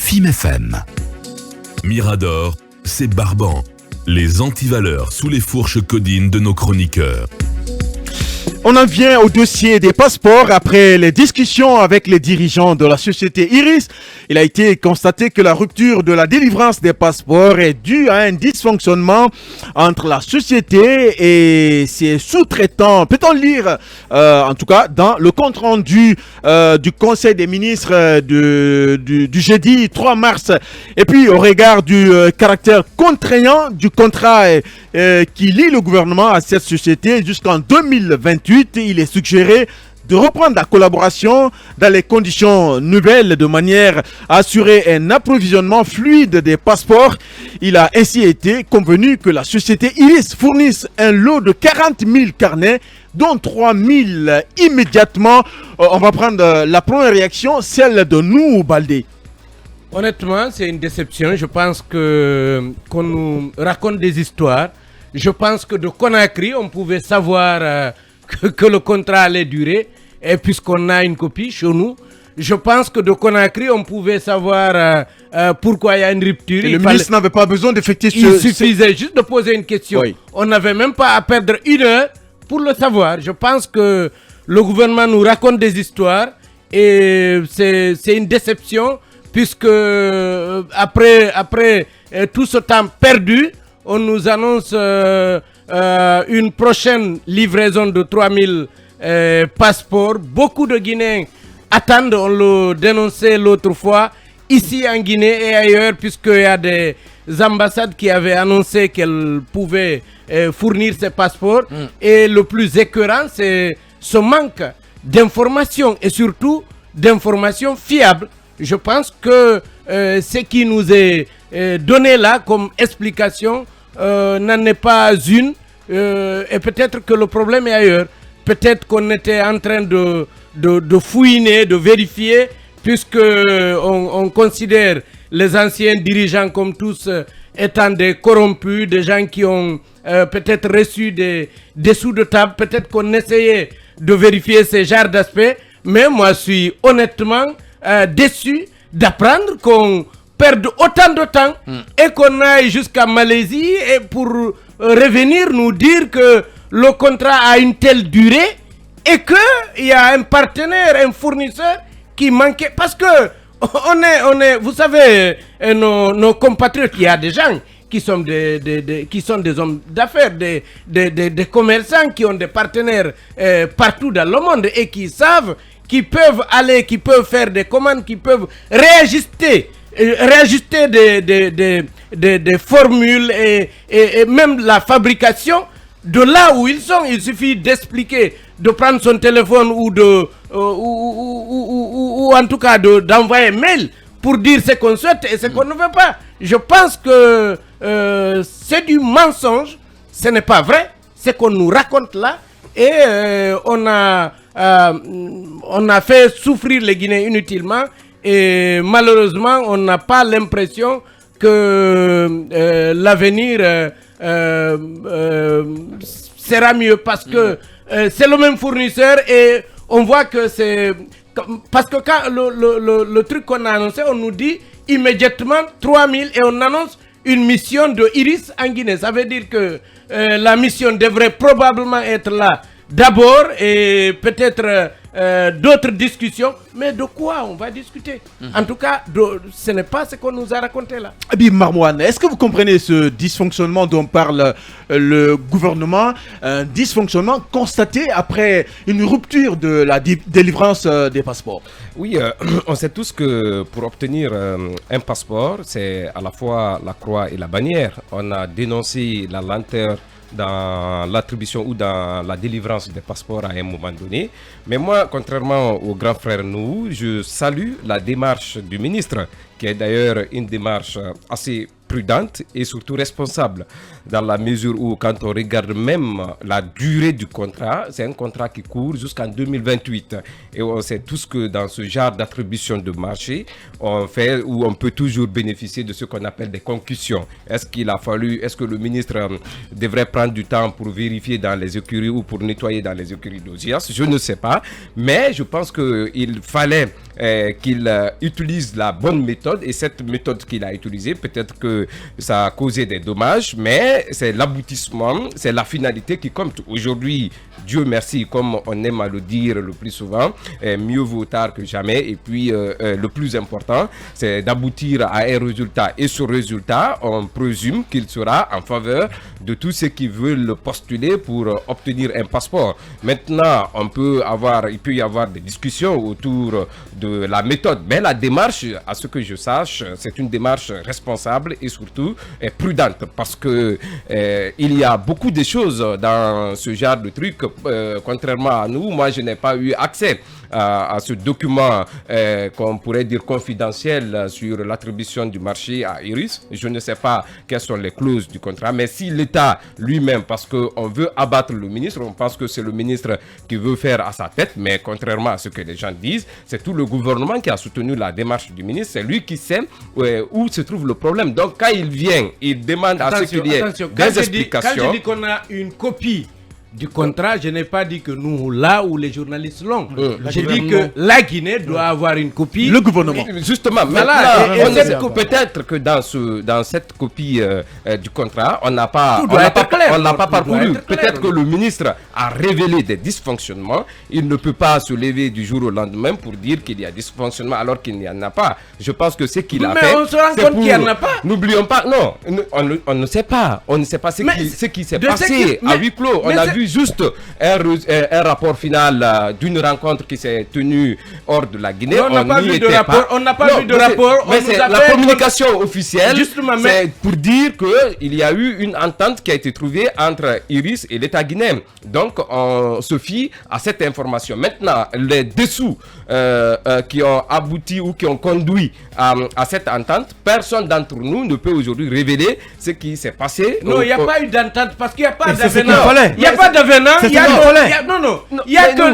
FIM FM. Mirador, c'est barbant. Les antivaleurs sous les fourches codines de nos chroniqueurs. On en vient au dossier des passeports. Après les discussions avec les dirigeants de la société Iris, il a été constaté que la rupture de la délivrance des passeports est due à un dysfonctionnement entre la société et ses sous-traitants. Peut-on lire, en tout cas, dans le compte-rendu du Conseil des ministres du jeudi 3 mars. Et puis, au regard du caractère contraignant du contrat qui lie le gouvernement à cette société jusqu'en 2028, il est suggéré de reprendre la collaboration dans les conditions nouvelles de manière à assurer un approvisionnement fluide des passeports. Il a ainsi été convenu que la société Iris fournisse un lot de 40 000 carnets, dont 3 000 immédiatement. On va prendre la première réaction, celle de nous, Baldé. Honnêtement, c'est une déception. Je pense qu'on nous raconte des histoires. Je pense que de Conakry, on pouvait savoir que le contrat allait durer, et puisqu'on a une copie chez nous, je pense que de Conakry, on pouvait savoir pourquoi il y a une rupture. Le ministre n'avait pas besoin d'effectuer Il suffisait juste de poser une question. Oui. On n'avait même pas à perdre une heure pour le savoir. Je pense que le gouvernement nous raconte des histoires et c'est une déception, puisque après tout ce temps perdu, on nous annonce une prochaine livraison de 3000 passeports. Beaucoup de Guinéens attendent, on le dénonçait l'autre fois, ici en Guinée et ailleurs, puisqu'il y a des ambassades qui avaient annoncé qu'elles pouvaient fournir ces passeports. Et le plus écœurant, c'est ce manque d'informations et surtout d'informations fiables. Je pense que ce qui nous est donné là comme explication n'en est pas une, et peut-être que le problème est ailleurs. Peut-être qu'on était en train de fouiner, de vérifier, puisque on considère les anciens dirigeants comme tous étant des corrompus, des gens qui ont peut-être reçu des dessous de table. Peut-être qu'on essayait de vérifier ces genres d'aspects, mais moi je suis honnêtement déçu d'apprendre qu'on perde autant de temps et qu'on aille jusqu'à Malaisie et pour revenir nous dire que le contrat a une telle durée et qu'il y a un partenaire, un fournisseur qui manquait. Parce que on est vous savez, nos compatriotes, il y a des gens qui sont des hommes d'affaires, des commerçants qui ont des partenaires partout dans le monde et qui savent qu'ils peuvent aller, qui peuvent faire des commandes, qui peuvent réajuster des formules et même la fabrication de là où ils sont. Il suffit d'expliquer, de prendre son téléphone ou en tout cas d'envoyer un mail pour dire ce qu'on souhaite et ce qu'on ne veut pas. Je pense que c'est du mensonge, ce n'est pas vrai, ce qu'on nous raconte là, et on a fait souffrir les Guinéens inutilement. Et malheureusement, on n'a pas l'impression que l'avenir sera mieux, parce que c'est le même fournisseur et on voit que c'est... Parce que quand le truc qu'on a annoncé, on nous dit immédiatement 3000 et on annonce une mission de Iris en Guinée. Ça veut dire que la mission devrait probablement être là d'abord et peut-être d'autres discussions, mais de quoi on va discuter? En tout cas, ce n'est pas ce qu'on nous a raconté là. Habib Marmoine, est-ce que vous comprenez ce dysfonctionnement dont parle le gouvernement, un dysfonctionnement constaté après une rupture de la délivrance des passeports? Oui, on sait tous que pour obtenir un passeport, c'est à la fois la croix et la bannière. On a dénoncé la lenteur dans l'attribution ou dans la délivrance des passeports à un moment donné. Mais moi, contrairement au grand frère nous, je salue la démarche du ministre, qui est d'ailleurs une démarche assez prudente et surtout responsable, dans la mesure où quand on regarde même la durée du contrat, c'est un contrat qui court jusqu'en 2028 et on sait tous que dans ce genre d'attribution de marché, on peut toujours bénéficier de ce qu'on appelle des concussions. Est-ce que le ministre devrait prendre du temps pour vérifier dans les écuries ou pour nettoyer dans les écuries d'audience? Je ne sais pas, mais je pense qu'il fallait qu'il utilise la bonne méthode, et cette méthode qu'il a utilisée, peut-être que ça a causé des dommages, mais c'est l'aboutissement, c'est la finalité qui compte. Aujourd'hui, Dieu merci, comme on aime à le dire le plus souvent, mieux vaut tard que jamais, et puis le plus important, c'est d'aboutir à un résultat, et ce résultat, on présume qu'il sera en faveur de tous ceux qui veulent postuler pour obtenir un passeport. Maintenant, il peut y avoir des discussions autour de la méthode, mais la démarche, à ce que je sache, c'est une démarche responsable et surtout prudente, parce que il y a beaucoup de choses dans ce genre de trucs. Contrairement à nous, moi je n'ai pas eu accès à ce document qu'on pourrait dire confidentiel sur l'attribution du marché à Iris. Je ne sais pas quelles sont les clauses du contrat, mais si l'État lui-même, parce qu'on veut abattre le ministre, on pense que c'est le ministre qui veut faire à sa tête, mais contrairement à ce que les gens disent, c'est tout le gouvernement qui a soutenu la démarche du ministre, c'est lui qui sait où se trouve le problème. Donc quand il vient, il demande à ce qu'il y ait des explications. Quand je dis qu'on a une copie du contrat, je n'ai pas dit que nous, là où les journalistes l'ont. J'ai dit que la Guinée doit avoir une copie. Le gouvernement. Justement, voilà, peut-être que dans cette copie du contrat, on n'a pas parcouru. Peut-être que le ministre a révélé des dysfonctionnements. Il ne peut pas se lever du jour au lendemain pour dire qu'il y a dysfonctionnement alors qu'il n'y en a pas. Je pense que ce qu'il a fait. Mais on se rend compte qu'il n'y en a pas. N'oublions pas, non, on ne sait pas. On ne sait pas ce qui s'est passé à huis clos. On a vu juste un rapport final d'une rencontre qui s'est tenue hors de la Guinée. On n'a pas vu de rapport. On n'a pas vu de rapport. Mais c'est la communication officielle. C'est pour dire qu'il y a eu une entente qui a été trouvée entre Iris et l'État guinéen. Donc on se fie à cette information. Maintenant, les dessous qui ont abouti ou qui ont conduit à cette entente, personne d'entre nous ne peut aujourd'hui révéler ce qui s'est passé. Non, il n'y a pas eu d'entente parce qu'il n'y a pas d'avenant. Il n'y a pas d'avenant. Il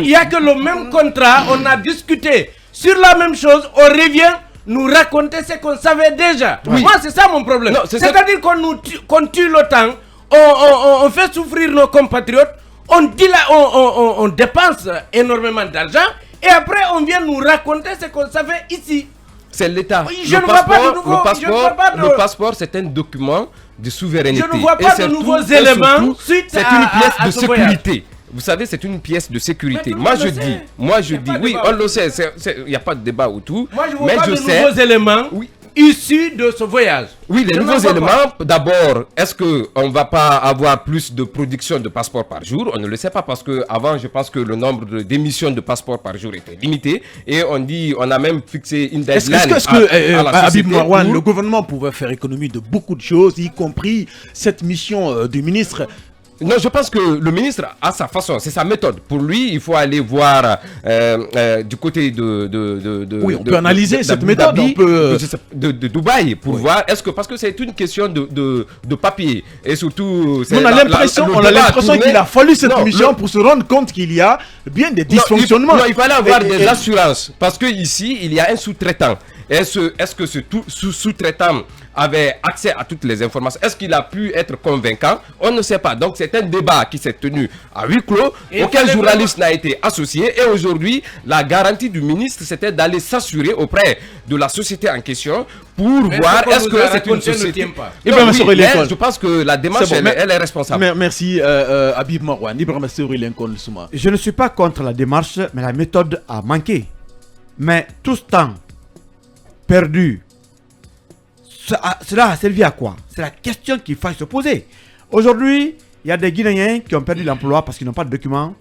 n'y a que le même contrat. On a discuté sur la même chose. On revient nous raconter ce qu'on savait déjà. Oui. Moi, c'est ça mon problème. C'est-à-dire qu'on tue l'OTAN, on fait souffrir nos compatriotes, on dépense énormément d'argent et après on vient nous raconter ce qu'on savait ici. C'est l'État. Le passeport, c'est un document de souveraineté. Je ne vois pas de nouveaux éléments. C'est une pièce de sécurité. Vous savez, c'est une pièce de sécurité. Moi, je dis, oui, on le sait. Il n'y a pas de débat autour. Moi, je vois pas de nouveaux éléments. Oui. Issus de ce voyage. Oui, les nouveaux éléments, d'abord, est-ce qu'on ne va pas avoir plus de production de passeports par jour? On ne le sait pas parce qu'avant, je pense que le nombre d'émissions de passeports par jour était limité et on a même fixé une deadline. Est-ce que Habib Marouane, le gouvernement pouvait faire économie de beaucoup de choses, y compris cette mission du ministre? Non, je pense que le ministre a sa façon, c'est sa méthode. Pour lui, il faut aller voir du côté oui, on peut analyser cette méthode. De Dubaï pour voir, parce que c'est une question de papier. Et surtout, on a l'impression qu'il a fallu cette mission pour se rendre compte qu'il y a bien des dysfonctionnements. Non, il fallait avoir des assurances. Parce qu'ici, il y a un sous-traitant. Est-ce que ce sous-traitant avait accès à toutes les informations? Est-ce qu'il a pu être convaincant? On ne sait pas. Donc c'est un débat qui s'est tenu à huis clos, aucun journaliste n'a été associé. Et aujourd'hui, la garantie du ministre, c'était d'aller s'assurer auprès de la société en question pour voir est-ce que c'est une société. Je pense que la démarche, elle est responsable. Merci Habib Marouane. Je ne suis pas contre la démarche, mais la méthode a manqué. Mais tout ce temps perdu, cela a servi à quoi? C'est la question qu'il faut se poser. Aujourd'hui, il y a des Guinéens qui ont perdu l'emploi parce qu'ils n'ont pas de documents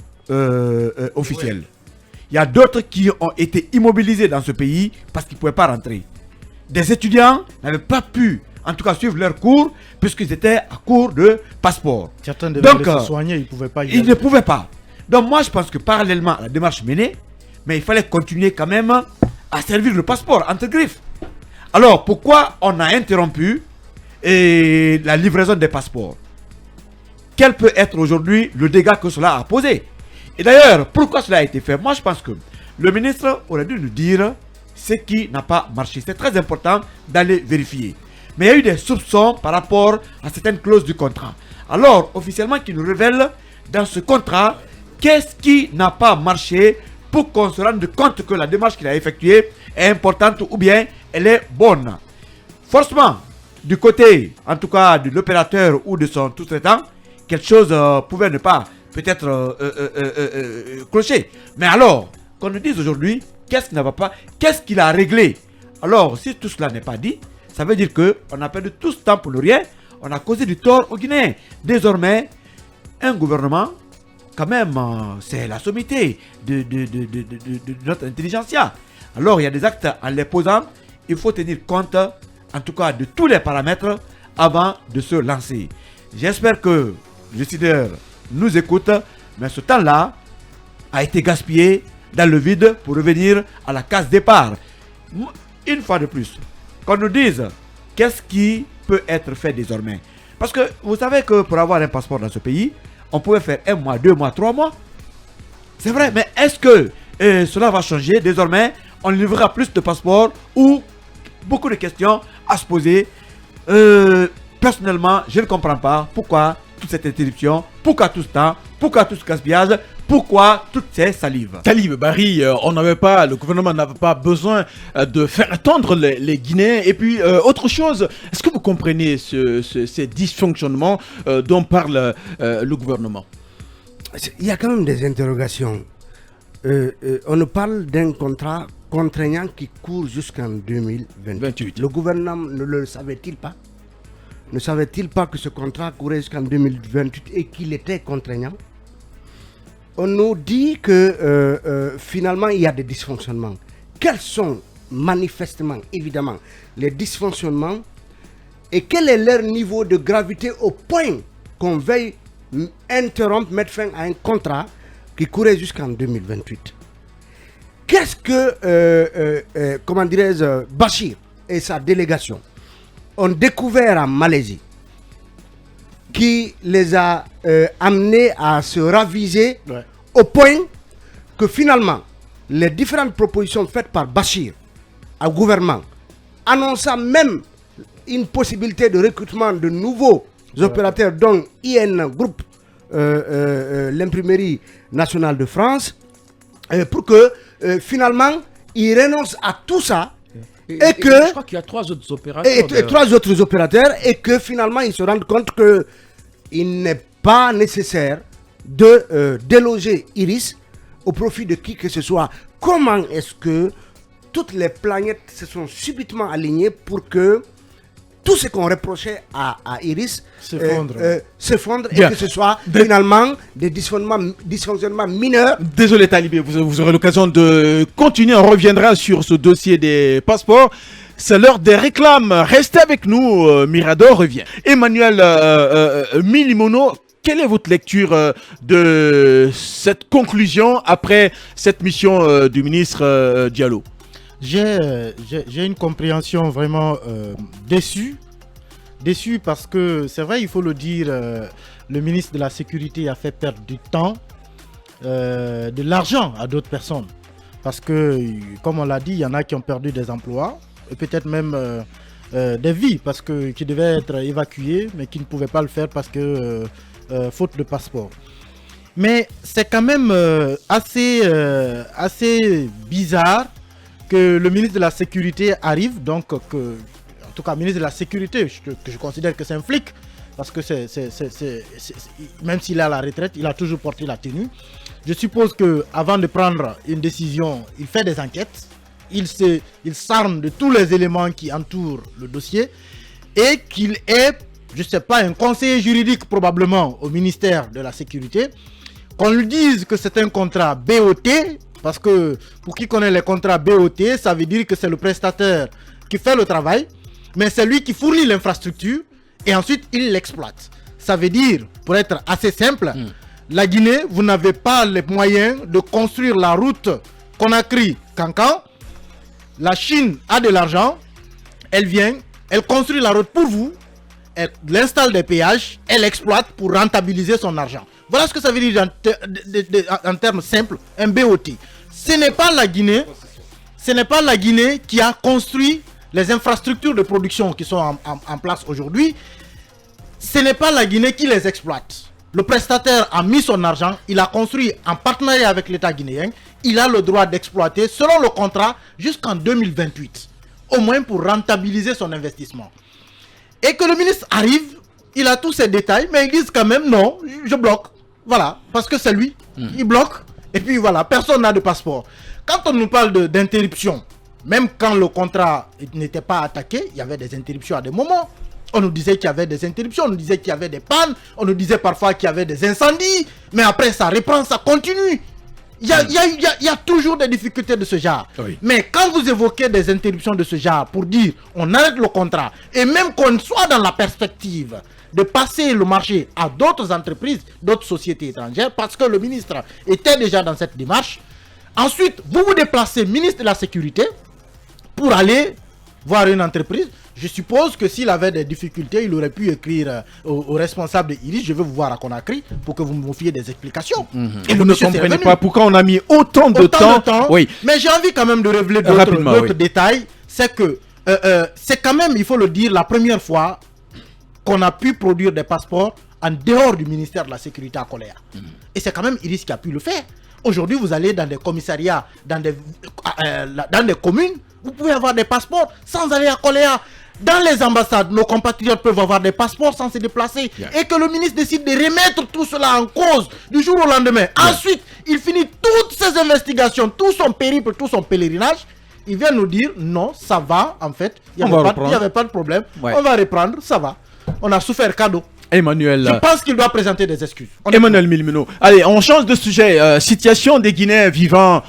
officiels. Il y a d'autres qui ont été immobilisés dans ce pays parce qu'ils ne pouvaient pas rentrer. Des étudiants n'avaient pas pu, en tout cas, suivre leurs cours puisqu'ils étaient à court de passeport. Certains devaient se soigner, ils ne pouvaient pas y aller. Ils ne pouvaient pas. Donc moi, je pense que parallèlement à la démarche menée, mais il fallait continuer quand même à servir le passeport entre griffes. Alors pourquoi on a interrompu et la livraison des passeports. Quel peut être aujourd'hui le dégât que cela a posé? Et d'ailleurs, pourquoi cela a été fait? Moi, je pense que le ministre aurait dû nous dire ce qui n'a pas marché. C'est très important d'aller vérifier. Mais il y a eu des soupçons par rapport à certaines clauses du contrat. Alors, officiellement, qui nous révèle dans ce contrat qu'est-ce qui n'a pas marché pour qu'on se rende compte que la démarche qu'il a effectuée est importante ou bien elle est bonne. Forcément, du côté, en tout cas, de l'opérateur ou de son sous-traitant, quelque chose pouvait ne pas peut-être clocher. Mais alors, qu'on nous dise aujourd'hui, qu'est-ce qui ne va pas, qu'est-ce qu'il a réglé? Alors, si tout cela n'est pas dit, ça veut dire qu'on a perdu tout ce temps pour le rien, on a causé du tort aux Guinéens. Désormais, un gouvernement, quand même, c'est la sommité de notre intelligentsia. Alors, il y a des actes en les posant, il faut tenir compte, en tout cas, de tous les paramètres avant de se lancer. J'espère que le décideur nous écoute, mais ce temps-là a été gaspillé dans le vide pour revenir à la case départ. Une fois de plus, qu'on nous dise qu'est-ce qui peut être fait désormais. Parce que vous savez que pour avoir un passeport dans ce pays, on pouvait faire 1 mois, 2 mois, 3 mois. C'est vrai, mais est-ce que cela va changer? Désormais, on livrera plus de passeports ou beaucoup de questions à se poser. Personnellement, je ne comprends pas pourquoi toute cette interruption, pourquoi tout ce temps, pourquoi tout ce gaspillage, pourquoi toutes ces salives. Talib, Barry, le gouvernement n'avait pas besoin de faire attendre les Guinéens. Et puis, autre chose, est-ce que vous comprenez ces dysfonctionnements dont parle le gouvernement? Il y a quand même des interrogations. On nous parle d'un contrat contraignant qui court jusqu'en 2028. Le gouvernement ne le savait-il pas? Ne savait-il pas que ce contrat courait jusqu'en 2028 et qu'il était contraignant? On nous dit que finalement il y a des dysfonctionnements. Quels sont manifestement, évidemment, les dysfonctionnements et quel est leur niveau de gravité au point qu'on veuille interrompre, mettre fin à un contrat qui courait jusqu'en 2028? Qu'est-ce que, comment dirais-je, Bachir et sa délégation ont découvert en Malaisie qui les a amenés à se raviser au point que finalement les différentes propositions faites par Bachir au gouvernement annonçant même une possibilité de recrutement de nouveaux opérateurs dont IN Group, l'imprimerie nationale de France, pour que finalement ils renoncent à tout ça. Et que je crois qu'il y a 3 autres opérateurs. Et 3 autres opérateurs, et que finalement ils se rendent compte qu'il n'est pas nécessaire de déloger Iris au profit de qui que ce soit. Comment est-ce que toutes les planètes se sont subitement alignées pour que tout ce qu'on reprochait à Iris s'effondre et que ce soit finalement des dysfonctionnements mineurs. Désolé Talibé, vous aurez l'occasion de continuer, on reviendra sur ce dossier des passeports. C'est l'heure des réclames, restez avec nous, Mirador revient. Emmanuel Milimono, quelle est votre lecture de cette conclusion après cette mission du ministre Diallo? J'ai une compréhension vraiment déçue parce que c'est vrai, il faut le dire, le ministre de la Sécurité a fait perdre du temps, de l'argent à d'autres personnes. Parce que, comme on l'a dit, il y en a qui ont perdu des emplois et peut-être même des vies parce qui devaient être évacués mais qui ne pouvaient pas le faire parce que faute de passeport. Mais c'est quand même assez bizarre que le ministre de la Sécurité arrive, donc en tout cas ministre de la Sécurité, que je considère que c'est un flic, parce que même s'il est à la retraite, il a toujours porté la tenue. Je suppose qu'avant de prendre une décision, il fait des enquêtes, il s'arme de tous les éléments qui entourent le dossier, et qu'il est, je ne sais pas, un conseiller juridique probablement au ministère de la Sécurité, qu'on lui dise que c'est un contrat BOT, parce que pour qui connaît les contrats BOT, ça veut dire que c'est le prestataire qui fait le travail, mais c'est lui qui fournit l'infrastructure et ensuite il l'exploite. Ça veut dire, pour être assez simple, la Guinée, vous n'avez pas les moyens de construire la route Conakry-Kankan. La Chine a de l'argent, elle vient, elle construit la route pour vous, elle installe des péages, elle exploite pour rentabiliser son argent. Voilà ce que ça veut dire en termes simples, un BOT. Ce n'est pas la Guinée qui a construit les infrastructures de production qui sont en place aujourd'hui. Ce n'est pas la Guinée qui les exploite. Le prestataire a mis son argent, il a construit en partenariat avec l'État guinéen, il a le droit d'exploiter selon le contrat jusqu'en 2028, au moins pour rentabiliser son investissement. Et que le ministre arrive, il a tous ces détails, mais ils disent quand même non, je bloque. Voilà, parce que c'est lui, il bloque, et puis voilà, personne n'a de passeport. Quand on nous parle d'interruption, même quand le contrat n'était pas attaqué, il y avait des interruptions à des moments. On nous disait qu'il y avait des interruptions, on nous disait qu'il y avait des pannes, on nous disait parfois qu'il y avait des incendies, mais après ça reprend, ça continue. Il y a toujours des difficultés de ce genre. Oui. Mais quand vous évoquez des interruptions de ce genre pour dire on arrête le contrat, et même qu'on soit dans la perspective de passer le marché à d'autres entreprises, d'autres sociétés étrangères, parce que le ministre était déjà dans cette démarche, ensuite vous vous déplacez ministre de la Sécurité pour aller voir une entreprise. Je suppose que s'il avait des difficultés, il aurait pu écrire au responsable de Iris, je vais vous voir à Conakry pour que vous me fiez des explications. Et vous ne comprenez pas pourquoi on a mis autant de temps. Oui. Mais j'ai envie quand même de révéler d'autres détails. C'est que c'est quand même, il faut le dire, la première fois qu'on a pu produire des passeports en dehors du ministère de la Sécurité à Coléa. Et c'est quand même Iris qui a pu le faire. Aujourd'hui, vous allez dans des commissariats, dans des communes, vous pouvez avoir des passeports sans aller à Coléa. Dans les ambassades, nos compatriotes peuvent avoir des passeports sans se déplacer. Et que le ministre décide de remettre tout cela en cause du jour au lendemain. Ensuite, il finit toutes ses investigations, tout son périple, tout son pèlerinage. Il vient nous dire non, ça va en fait. Il n'y avait pas de problème. On va reprendre, ça va. On a souffert cadeau. Emmanuel. Je pense qu'il doit présenter des excuses. Emmanuel Milmino. Allez, on change de sujet. Situation des Guinéens vivant